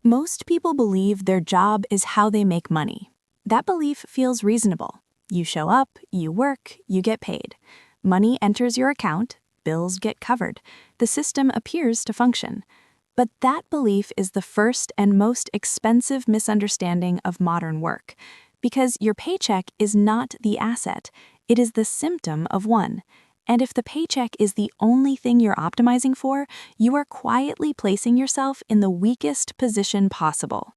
Most people believe their job is how they make money. That belief feels reasonable. You show up, you work, you get paid. Money enters your account, bills get covered. The system appears to function. But that belief is the first and most expensive misunderstanding of modern work, because your paycheck is not the asset, it is the symptom of one. And if the paycheck is the only thing you're optimizing for, you are quietly placing yourself in the weakest position possible.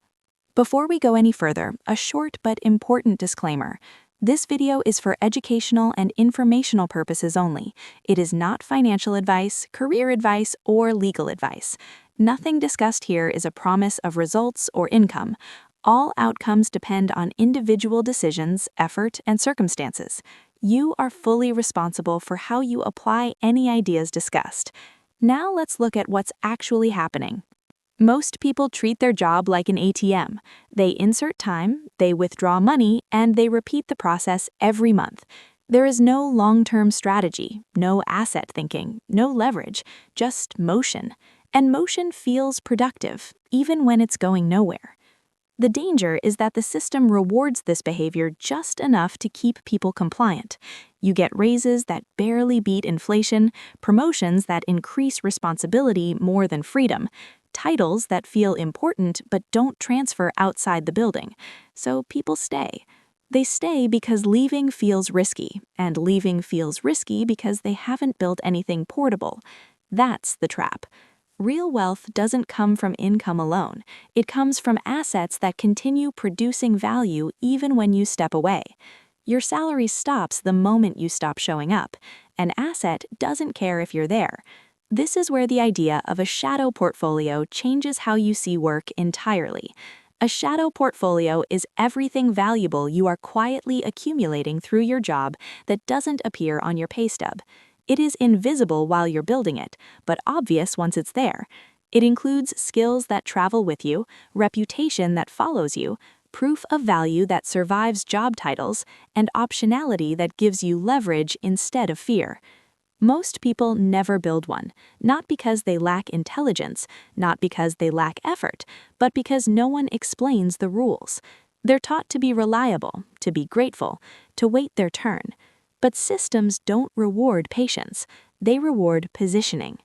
Before we go any further, a short but important disclaimer. This video is for educational and informational purposes only. It is not financial advice, career advice, or legal advice. Nothing discussed here is a promise of results or income. All outcomes depend on individual decisions, effort, and circumstances. You are fully responsible for how you apply any ideas discussed. Now let's look at what's actually happening. Most people treat their job like an ATM. They insert time, they withdraw money, and they repeat the process every month. There is no long-term strategy, no asset thinking, no leverage, just motion. And motion feels productive, even when it's going nowhere. The danger is that the system rewards this behavior just enough to keep people compliant. You get raises that barely beat inflation, promotions that increase responsibility more than freedom, titles that feel important but don't transfer outside the building. So people stay. They stay because leaving feels risky, and leaving feels risky because they haven't built anything portable. That's the trap. Real wealth doesn't come from income alone. It comes from assets that continue producing value even when you step away. Your salary stops the moment you stop showing up. An asset doesn't care if you're there. This is where the idea of a shadow portfolio changes how you see work entirely. A shadow portfolio is everything valuable you are quietly accumulating through your job that doesn't appear on your pay stub. It is invisible while you're building it, but obvious once it's there. It includes skills that travel with you, reputation that follows you, proof of value that survives job titles, and optionality that gives you leverage instead of fear. Most people never build one, not because they lack intelligence, not because they lack effort, but because no one explains the rules. They're taught to be reliable, to be grateful, to wait their turn. But systems don't reward patience, they reward positioning.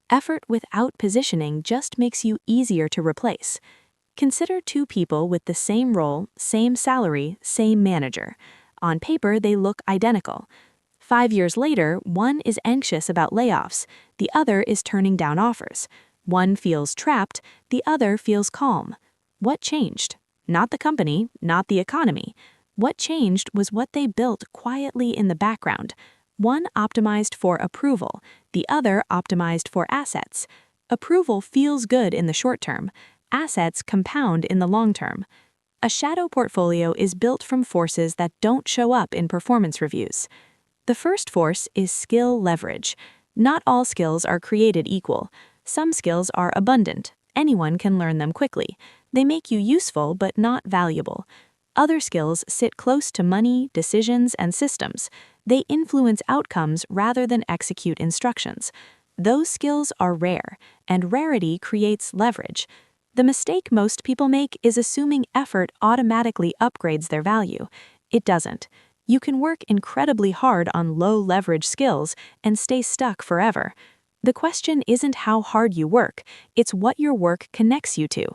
Effort without positioning just makes you easier to replace. Consider two people with the same role, same salary, same manager. On paper, they look identical. 5 years later, one is anxious about layoffs, the other is turning down offers. One feels trapped, the other feels calm. What changed? Not the company, not the economy. What changed was what they built quietly in the background. One optimized for approval, the other optimized for assets. Approval feels good in the short term. Assets compound in the long term. A shadow portfolio is built from forces that don't show up in performance reviews. The first force is skill leverage. Not all skills are created equal. Some skills are abundant. Anyone can learn them quickly. They make you useful but not valuable. Other skills sit close to money, decisions, and systems. They influence outcomes rather than execute instructions. Those skills are rare, and rarity creates leverage. The mistake most people make is assuming effort automatically upgrades their value. It doesn't. You can work incredibly hard on low-leverage skills and stay stuck forever. The question isn't how hard you work, it's what your work connects you to.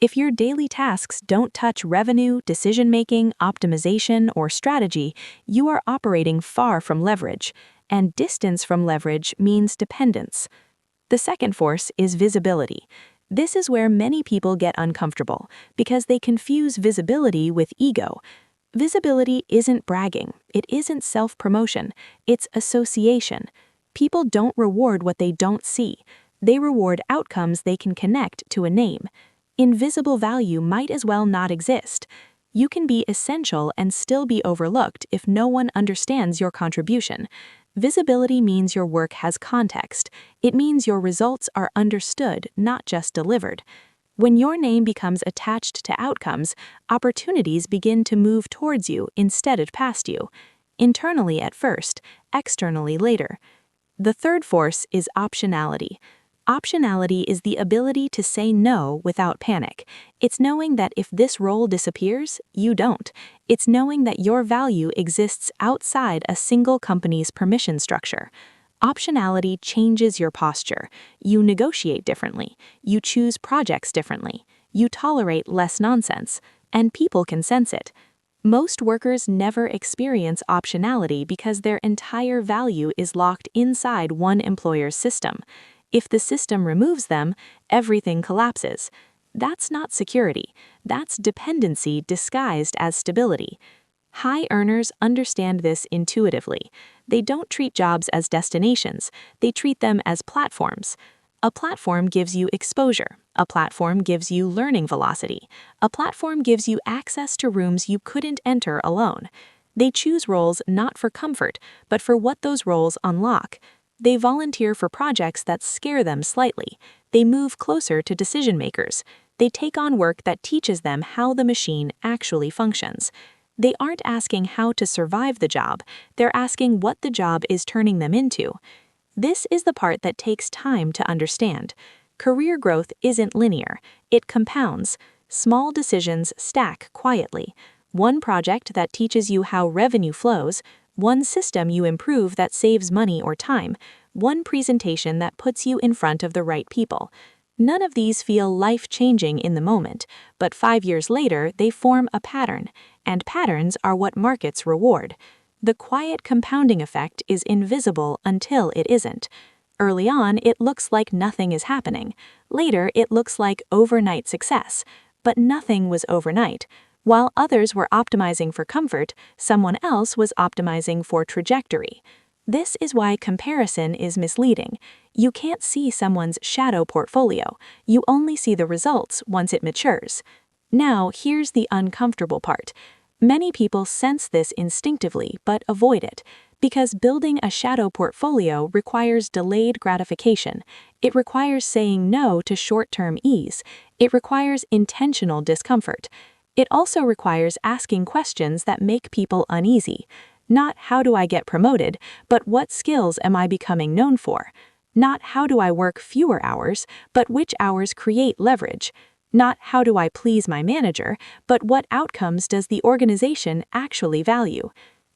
If your daily tasks don't touch revenue, decision-making, optimization, or strategy, you are operating far from leverage, and distance from leverage means dependence. The second force is visibility. This is where many people get uncomfortable, because they confuse visibility with ego. Visibility isn't bragging, it isn't self-promotion, it's association. People don't reward what they don't see. They reward outcomes they can connect to a name. Invisible value might as well not exist. You can be essential and still be overlooked if no one understands your contribution. Visibility means your work has context. It means your results are understood, not just delivered. When your name becomes attached to outcomes, opportunities begin to move towards you instead of past you. Internally at first, externally later. The third force is optionality. Optionality is the ability to say no without panic. It's knowing that if this role disappears, you don't. It's knowing that your value exists outside a single company's permission structure. Optionality changes your posture. You negotiate differently. You choose projects differently. You tolerate less nonsense. And people can sense it. Most workers never experience optionality because their entire value is locked inside one employer's system. If the system removes them, everything collapses. That's not security. That's dependency disguised as stability. High earners understand this intuitively. They don't treat jobs as destinations. They treat them as platforms. A platform gives you exposure. A platform gives you learning velocity. A platform gives you access to rooms you couldn't enter alone. They choose roles not for comfort, but for what those roles unlock. They volunteer for projects that scare them slightly. They move closer to decision makers. They take on work that teaches them how the machine actually functions. They aren't asking how to survive the job. They're asking what the job is turning them into. This is the part that takes time to understand. Career growth isn't linear. It compounds. Small decisions stack quietly. One project that teaches you how revenue flows, one system you improve that saves money or time, one presentation that puts you in front of the right people. None of these feel life-changing in the moment, but 5 years later they form a pattern, and patterns are what markets reward. The quiet compounding effect is invisible until it isn't. Early on, it looks like nothing is happening. Later, it looks like overnight success. But nothing was overnight. While others were optimizing for comfort, someone else was optimizing for trajectory. This is why comparison is misleading. You can't see someone's shadow portfolio. You only see the results once it matures. Now, here's the uncomfortable part. Many people sense this instinctively but avoid it, because building a shadow portfolio requires delayed gratification. It requires saying no to short-term ease. It requires intentional discomfort. It also requires asking questions that make people uneasy. Not how do I get promoted, but what skills am I becoming known for? Not how do I work fewer hours, but which hours create leverage? Not how do I please my manager, but what outcomes does the organization actually value?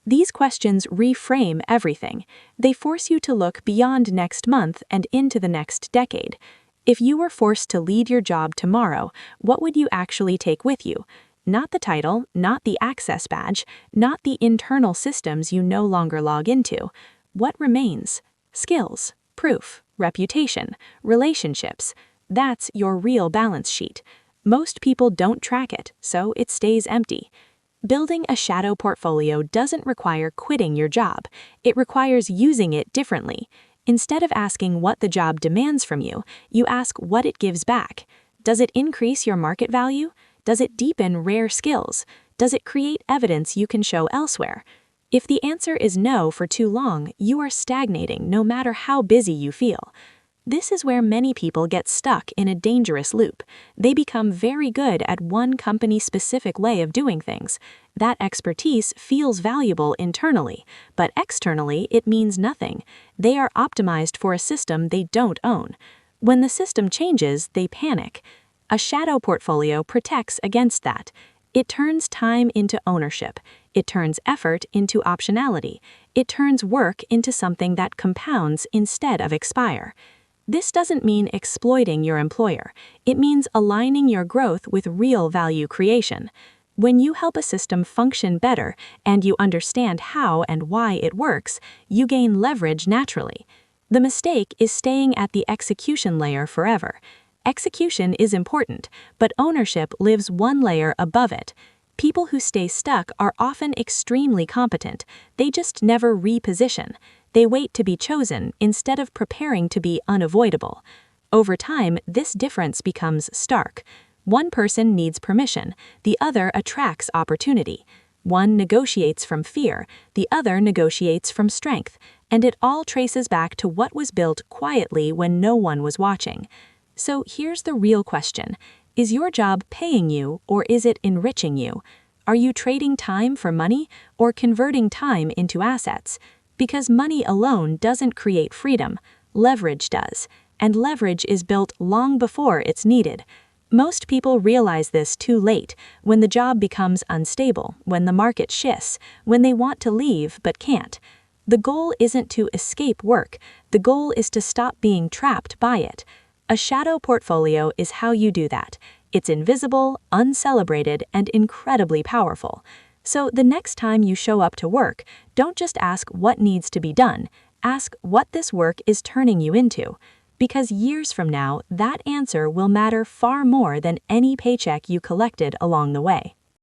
These questions reframe everything. They force you to look beyond next month and into the next decade. If you were forced to leave your job tomorrow, what would you actually take with you? Not the title, not the access badge, not the internal systems you no longer log into. What remains? Skills, proof, reputation, relationships. That's your real balance sheet. Most people don't track it, so it stays empty. Building a shadow portfolio doesn't require quitting your job. It requires using it differently. Instead of asking what the job demands from you, you ask what it gives back. Does it increase your market value? Does it deepen rare skills? Does it create evidence you can show elsewhere? If the answer is no for too long, you are stagnating no matter how busy you feel. This is where many people get stuck in a dangerous loop. They become very good at one company-specific way of doing things. That expertise feels valuable internally, but externally it means nothing. They are optimized for a system they don't own. When the system changes, they panic. A shadow portfolio protects against that. It turns time into ownership. It turns effort into optionality. It turns work into something that compounds instead of expire. This doesn't mean exploiting your employer. It means aligning your growth with real value creation. When you help a system function better and you understand how and why it works, you gain leverage naturally. The mistake is staying at the execution layer forever. Execution is important, but ownership lives one layer above it. People who stay stuck are often extremely competent. They just never reposition. They wait to be chosen instead of preparing to be unavoidable. Over time, this difference becomes stark. One person needs permission, the other attracts opportunity. One negotiates from fear, the other negotiates from strength, and it all traces back to what was built quietly when no one was watching. So here's the real question. Is your job paying you, or is it enriching you? Are you trading time for money, or converting time into assets? Because money alone doesn't create freedom, leverage does. and leverage is built long before it's needed. Most people realize this too late, when the job becomes unstable, when the market shifts, when they want to leave but can't. The goal isn't to escape work, the goal is to stop being trapped by it. A shadow portfolio is how you do that. It's invisible, uncelebrated, and incredibly powerful. So the next time you show up to work, don't just ask what needs to be done, ask what this work is turning you into. Because years from now, that answer will matter far more than any paycheck you collected along the way.